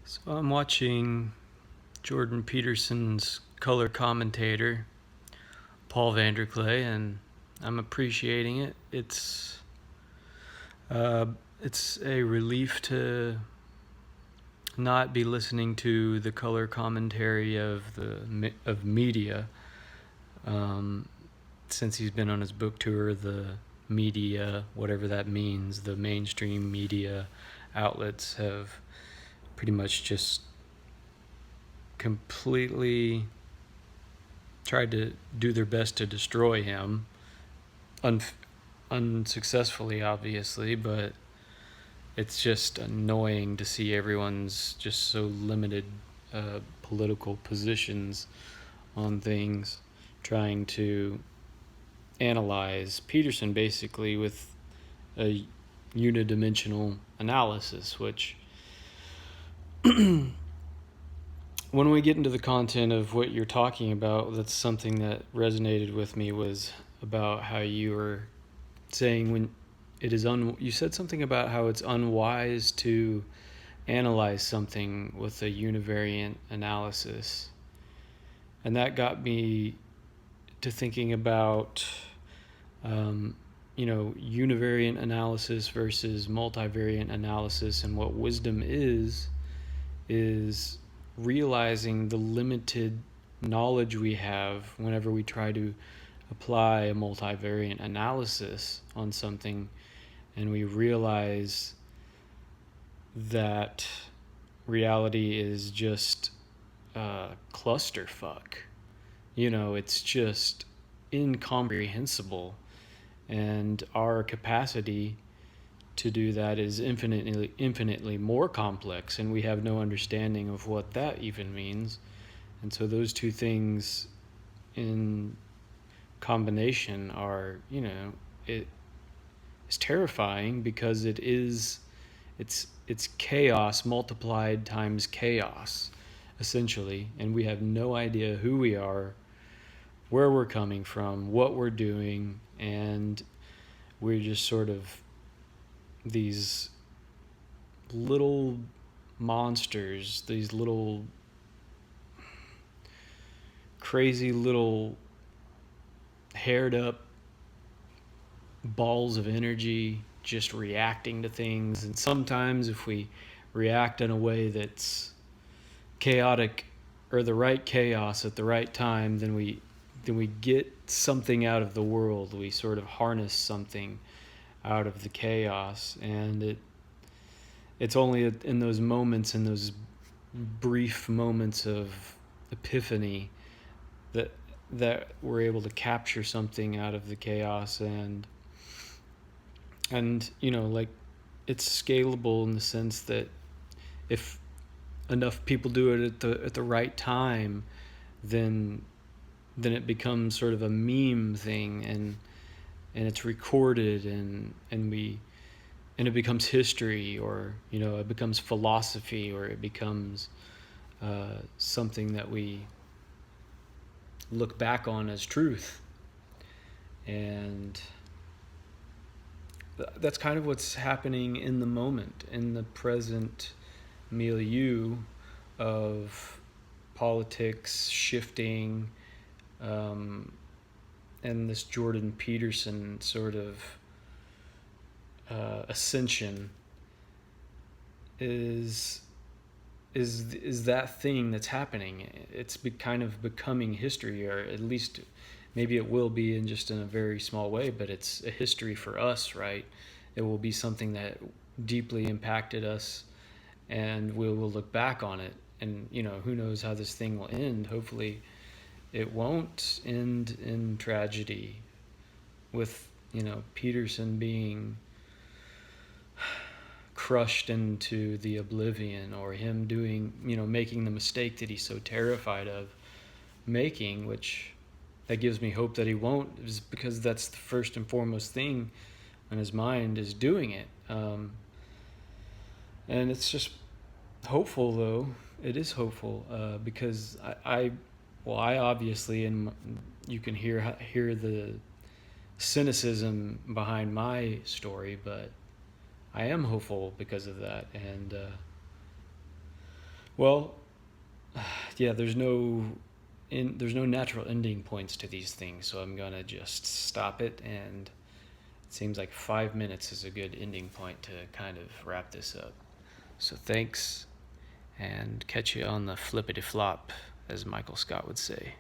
So I'm watching Jordan Peterson's color commentator, Paul Vanderklay, and I'm appreciating it. Uh, it's a relief to not be listening to the color commentary of media. Um, since he's been on his book tour, the media, whatever that means, the mainstream media outlets have pretty much just completely tried to do their best to destroy him, un- unsuccessfully, obviously, but it's just annoying to see everyone's just so limited political positions on things, trying to analyze Peterson basically with a unidimensional analysis, which when we get into the content of what you're talking about, that's something that resonated with me was about how you were saying when you said something about how it's unwise to analyze something with a univariate analysis. And that got me to thinking about um, univariate analysis versus multivariate analysis, and what wisdom is realizing the limited knowledge we have whenever we try to apply a multivariate analysis on something, and we realize that reality is just clusterfuck. It's just incomprehensible, and our capacity to do that is infinitely more complex, and we have no understanding of what that even means. And so those two things in combination are, it is terrifying, because it's chaos multiplied times chaos, essentially, and we have no idea who we are, where we're coming from, what we're doing, and we're just sort of these little monsters, these little crazy little haired up balls of energy just reacting to things. And sometimes if we react in a way that's chaotic, or the right chaos at the right time, then we get something out of the world. We sort of harness something out of the chaos, and it's only in those moments, in those brief moments of epiphany, that we're able to capture something out of the chaos. And like, it's scalable in the sense that if enough people do it at the right time, then it becomes sort of a meme thing, and it's recorded, and it becomes history, or it becomes philosophy, or it becomes something that we look back on as truth. And that's kind of what's happening in the moment, in the present milieu of politics shifting, and this Jordan Peterson sort of ascension is that thing that's happening. It's kind of becoming history, or at least maybe it will be in a very small way, but it's a history for us, right? It will be something that deeply impacted us, and we will look back on it. And who knows how this thing will end. Hopefully it won't end in tragedy, with Peterson being crushed into the oblivion, or him doing making the mistake that he's so terrified of making, which that gives me hope that he won't, is because that's the first and foremost thing on his mind, is doing it. And it's just hopeful, though. It is hopeful, because I obviously, and you can hear the cynicism behind my story, but I am hopeful because of that. And Well, yeah, there's no natural ending points to these things, so I'm gonna just stop it. And it seems like 5 minutes is a good ending point to kind of wrap this up. So thanks, and catch you on the flippity flop, as Michael Scott would say.